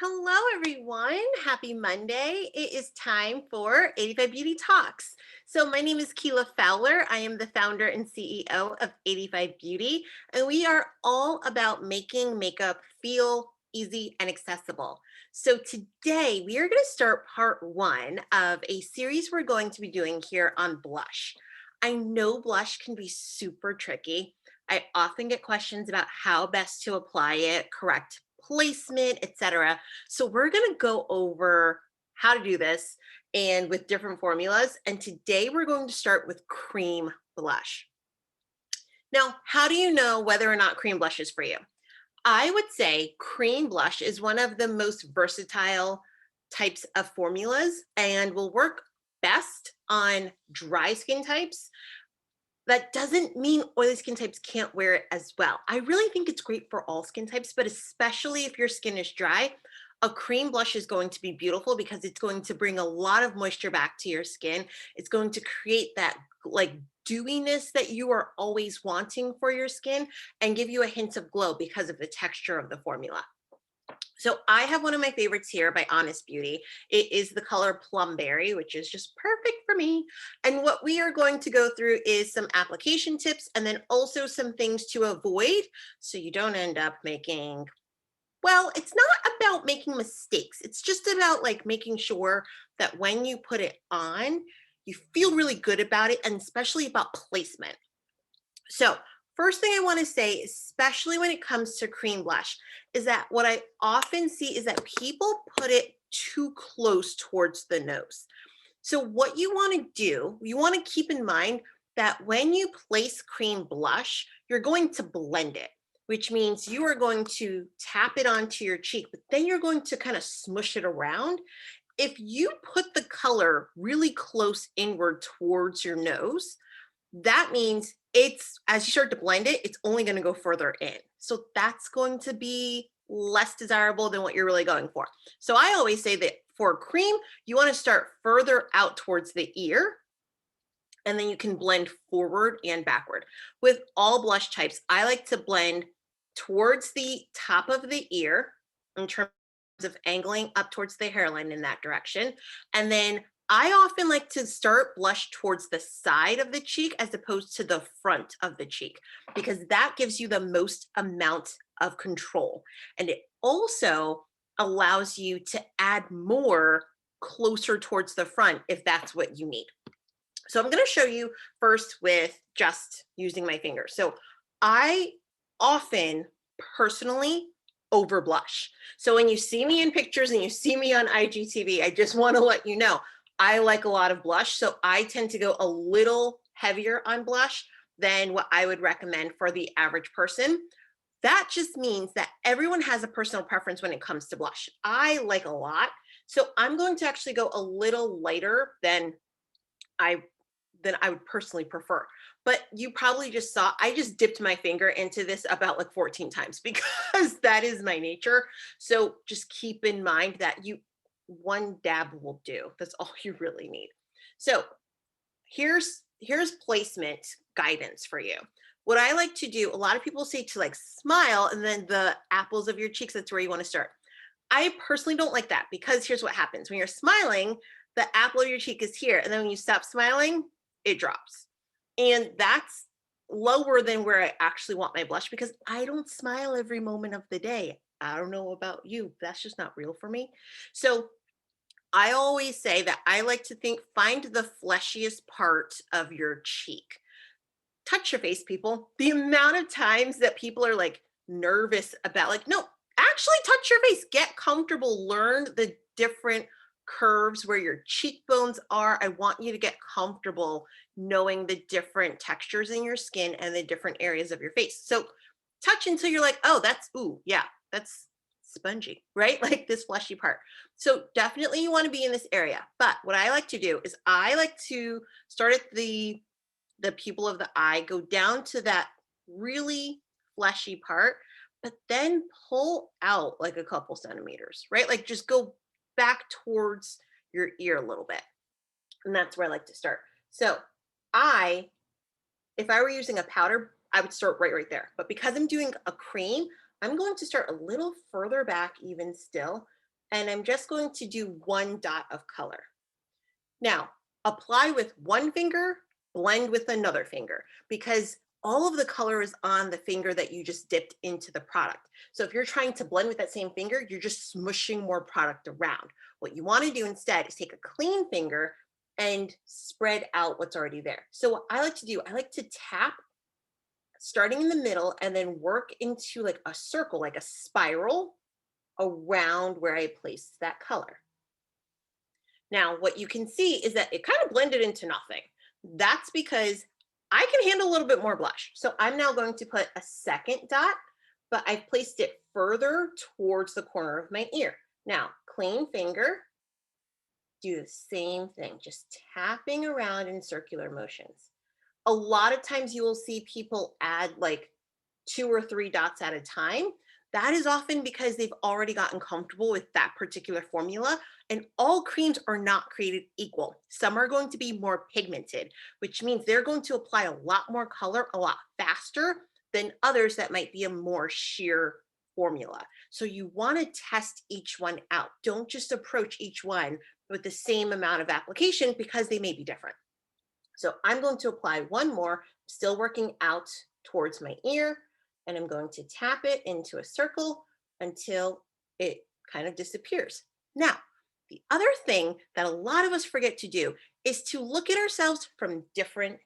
Hello, everyone. Happy Monday. It is time for 85 Beauty Talks. So, my name is Keela Fowler. I am the founder and CEO of 85 Beauty, and we are all about making makeup feel easy and accessible. So, today we are going to start part one of a series we're going to be doing here on blush. I know blush can be super tricky. I often get questions about how best to apply it, correct placement, etc. So we're going to go over how to do this and with different formulas. And today we're going to start with cream blush. Now, how do you know whether or not cream blush is for you? I would say cream blush is one of the most versatile types of formulas and will work best on dry skin types. That doesn't mean oily skin types can't wear it as well. I really think it's great for all skin types, but especially if your skin is dry, a cream blush is going to be beautiful because it's going to bring a lot of moisture back to your skin. It's going to create that like dewiness that you are always wanting for your skin and give you a hint of glow because of the texture of the formula. So I have one of my favorites here by Honest Beauty. It is the color Plumberry, which is just perfect for me. And what we are going to go through is some application tips and then also some things to avoid so you don't end up making, well, it's not about making mistakes. It's just about like making sure that when you put it on, you feel really good about it and especially about placement. So, first thing I want to say, especially when it comes to cream blush, is that what I often see is that people put it too close towards the nose. So, what you want to do, you want to keep in mind that when you place cream blush, you're going to blend it, which means you are going to tap it onto your cheek, but then you're going to kind of smush it around. If you put the color really close inward towards your nose, that means it's as you start to blend it, it's only going to go further in. So that's going to be less desirable than what you're really going for. So I always say that for cream, you want to start further out towards the ear and then you can blend forward and backward. With all blush types, I like to blend towards the top of the ear in terms of angling up towards the hairline in that direction. And then I often like to start blush towards the side of the cheek as opposed to the front of the cheek because that gives you the most amount of control. And it also allows you to add more closer towards the front if that's what you need. So I'm going to show you first with just using my fingers. So I often personally over blush. So when you see me in pictures and you see me on IGTV, I just want to let you know I like a lot of blush. So I tend to go a little heavier on blush than what I would recommend for the average person. That just means that everyone has a personal preference when it comes to blush. I like a lot. So I'm going to actually go a little lighter I than I would personally prefer. But you probably just saw I just dipped my finger into this about like 14 times because that is my nature. So just keep in mind that you one dab will do. That's all you really need. So here's placement guidance for you. What I like to do, a lot of people say to like smile and then the apples of your cheeks, that's where you want to start. I personally don't like that because here's what happens. When you're smiling, the apple of your cheek is here. And then when you stop smiling, it drops. And that's lower than where I actually want my blush because I don't smile every moment of the day. I don't know about you. That's just not real for me. So I always say that I like to think find the fleshiest part of your cheek. Touch your face, people. The amount of times that people are like nervous about, like, no, actually touch your face, get comfortable, learn the different curves where your cheekbones are. I want you to get comfortable knowing the different textures in your skin and the different areas of your face. So touch until you're like, oh, that's, ooh, yeah, that's spongy, right? Like this fleshy part. So definitely you want to be in this area. But what I like to do is I like to start at the pupil of the eye, go down to that really fleshy part, but then pull out like a couple centimeters, right? Like just go back towards your ear a little bit. And that's where I like to start. So I, if I were using a powder, I would start right there. But because I'm doing a cream, I'm going to start a little further back even still, and I'm just going to do one dot of color. Now, apply with one finger, blend with another finger, because all of the color is on the finger that you just dipped into the product. So if you're trying to blend with that same finger, you're just smushing more product around. What you want to do instead is take a clean finger and spread out what's already there. So what I like to do, I like to tap starting in the middle and then work into like a circle, like a spiral around where I placed that color. Now, what you can see is that it kind of blended into nothing. That's because I can handle a little bit more blush. So I'm now going to put a second dot, but I've placed it further towards the corner of my ear. Now, clean finger, do the same thing, just tapping around in circular motions. A lot of times you will see people add like 2 or 3 dots at a time. That is often because they've already gotten comfortable with that particular formula. And all creams are not created equal. Some are going to be more pigmented, which means they're going to apply a lot more color a lot faster than others that might be a more sheer formula. So you want to test each one out. Don't just approach each one with the same amount of application because they may be different. So I'm going to apply one more, still working out towards my ear, and I'm going to tap it into a circle until it kind of disappears. Now, the other thing that a lot of us forget to do is to look at ourselves from different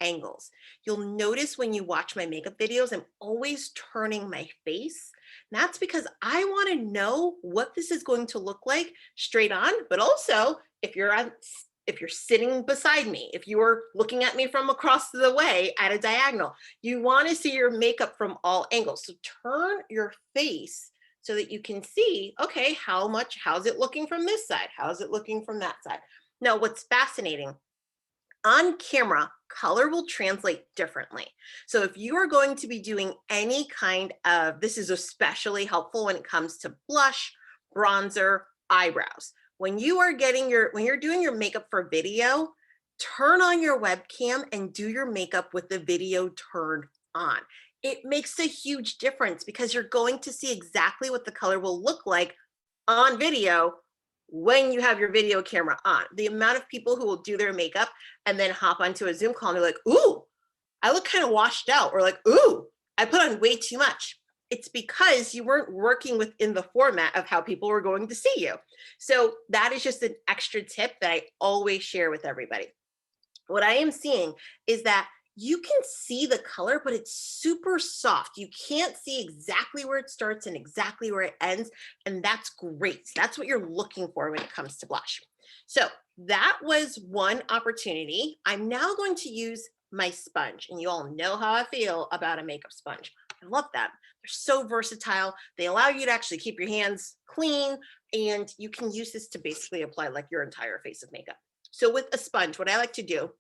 angles. You'll notice when you watch my makeup videos, I'm always turning my face. And that's because I want to know what this is going to look like straight on, but also if you're sitting beside me, if you are looking at me from across the way at a diagonal, you want to see your makeup from all angles. So turn your face so that you can see, okay, how's it looking from this side? How's it looking from that side? Now, what's fascinating, on camera, color will translate differently. So if you are going to be doing any kind of, this is especially helpful when it comes to blush, bronzer, eyebrows. When you're doing your makeup for video, turn on your webcam and do your makeup with the video turned on. It makes a huge difference because you're going to see exactly what the color will look like on video when you have your video camera on. The amount of people who will do their makeup and then hop onto a Zoom call and they're like, ooh, I look kind of washed out, or like, ooh, I put on way too much. It's because you weren't working within the format of how people were going to see you. So that is just an extra tip that I always share with everybody. What I am seeing is that you can see the color, but it's super soft. You can't see exactly where it starts and exactly where it ends. And that's great. That's what you're looking for when it comes to blush. So that was one opportunity. I'm now going to use my sponge, and you all know how I feel about a makeup sponge. I love them. They're so versatile. They allow you to actually keep your hands clean, and you can use this to basically apply like your entire face of makeup. So with a sponge, what I like to do,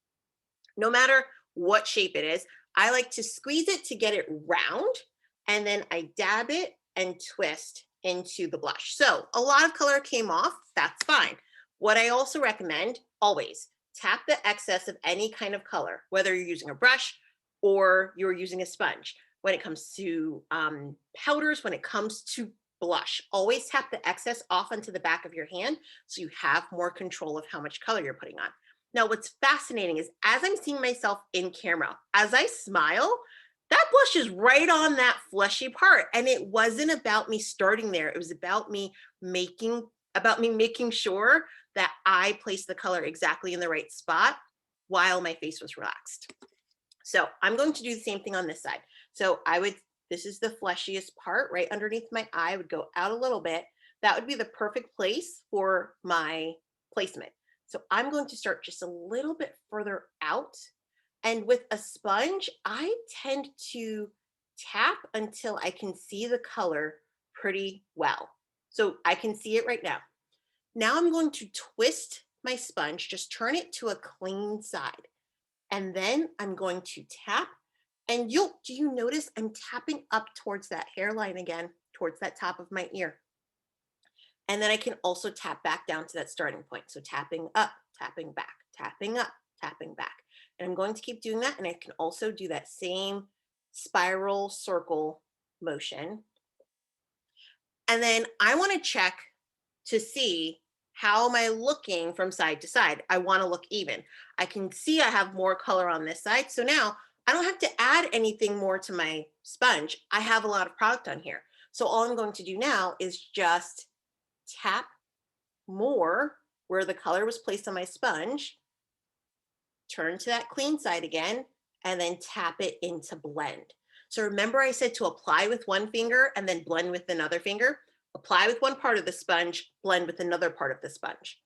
no matter what shape it is, I like to squeeze it to get it round, and then I dab it and twist into the blush. So a lot of color came off, that's fine. What I also recommend, always tap the excess of any kind of color, whether you're using a brush or you're using a sponge. When it comes to powders, when it comes to blush, always tap the excess off onto the back of your hand so you have more control of how much color you're putting on. Now, what's fascinating is as I'm seeing myself in camera, as I smile, that blush is right on that fleshy part. And it wasn't about me starting there. It was about me making sure that I placed the color exactly in the right spot while my face was relaxed. So I'm going to do the same thing on this side. So this is the fleshiest part right underneath my eye. I would go out a little bit. That would be the perfect place for my placement. So I'm going to start just a little bit further out. And with a sponge, I tend to tap until I can see the color pretty well. So I can see it right now. Now I'm going to twist my sponge, just turn it to a clean side. And then I'm going to tap, and do you notice I'm tapping up towards that hairline again, towards that top of my ear. And then I can also tap back down to that starting point. So tapping up, tapping back, tapping up, tapping back. And I'm going to keep doing that. And I can also do that same spiral circle motion. And then I want to check to see how am I looking from side to side. I want to look even. I can see I have more color on this side. So now I don't have to add anything more to my sponge. I have a lot of product on here. So all I'm going to do now is just tap more where the color was placed on my sponge, turn to that clean side again, and then tap it into blend. So remember I said to apply with one finger and then blend with another finger? Apply with one part of the sponge, blend with another part of the sponge.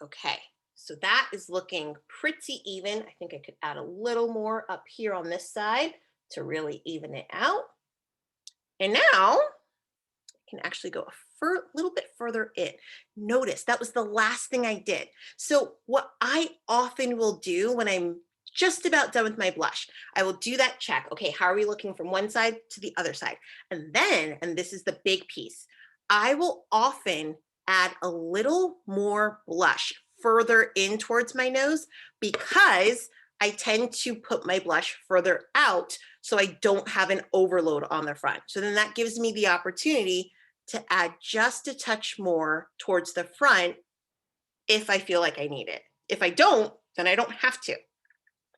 Okay, so that is looking pretty even. I think I could add a little more up here on this side to really even it out. And now I can actually go a little bit further in. Notice that was the last thing I did. So what I often will do when I'm just about done with my blush, I will do that check. Okay, how are we looking from one side to the other side? And then, and this is the big piece, I will often add a little more blush further in towards my nose because I tend to put my blush further out so I don't have an overload on the front. So then that gives me the opportunity to add just a touch more towards the front if I feel like I need it. If I don't, then I don't have to.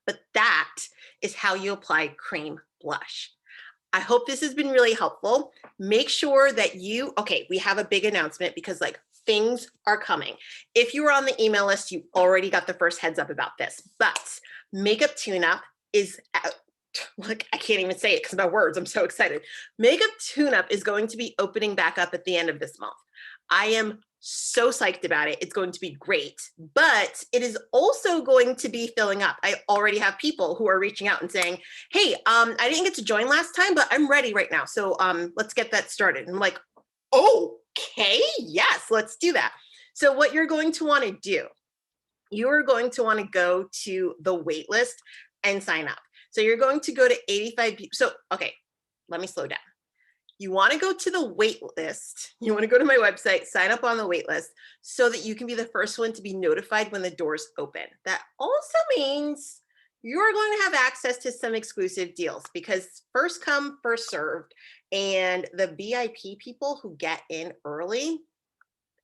But that is how you apply cream blush. I hope this has been really helpful. Make sure that okay, we have a big announcement because like things are coming. If you were on the email list, you already got the first heads up about this, but Makeup Tune-Up is out. Look, I can't even say it because my words, I'm so excited. Makeup Tune-Up is going to be opening back up at the end of this month. I am so psyched about it. It's going to be great, but it is also going to be filling up. I already have people who are reaching out and saying, hey, I didn't get to join last time, but I'm ready right now. So let's get that started. And I'm like, okay, yes, let's do that. So what you're going to want to do, you're going to want to go to the waitlist and sign up. So you're going to go to 85. So, okay, let me slow down. You want to go to the wait list. You want to go to my website, sign up on the wait list so that you can be the first one to be notified when the doors open. That also means you're going to have access to some exclusive deals because first come, first served. And the VIP people who get in early,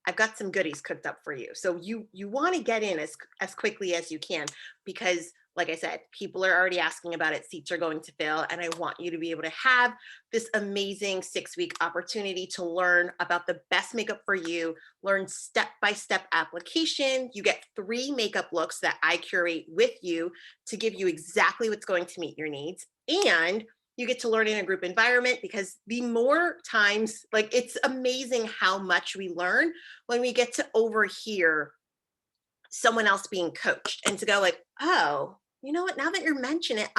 I've got some goodies cooked up for you. So you want to get in as quickly as you can because like I said, people are already asking about it. Seats are going to fill. And I want you to be able to have this amazing 6-week opportunity to learn about the best makeup for you, learn step-by-step application. You get 3 makeup looks that I curate with you to give you exactly what's going to meet your needs. And you get to learn in a group environment because the more times, like it's amazing how much we learn when we get to overhear someone else being coached and to go like, oh, you know what, now that you're mentioning it,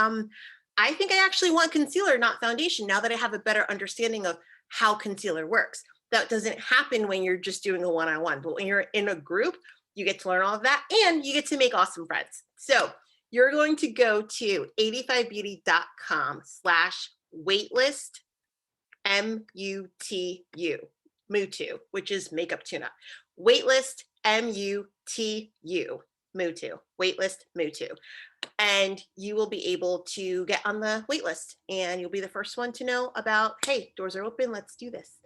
I think I actually want concealer, not foundation, now that I have a better understanding of how concealer works. That doesn't happen when you're just doing a one-on-one, but when you're in a group, you get to learn all of that and you get to make awesome friends. So you're going to go to 85beauty.com/waitlist, MUTU, which is makeup tune-up. Waitlist, MUTU, MUTU, waitlist, MUTU. And you will be able to get on the wait list and you'll be the first one to know about, hey, doors are open, let's do this.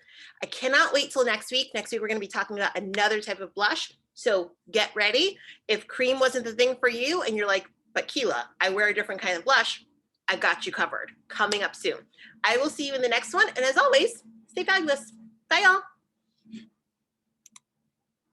I cannot wait till next week. Next week, we're going to be talking about another type of blush. So get ready. If cream wasn't the thing for you and you're like, but Keela, I wear a different kind of blush, I've got you covered. Coming up soon. I will see you in the next one. And as always, stay fabulous. Bye, y'all.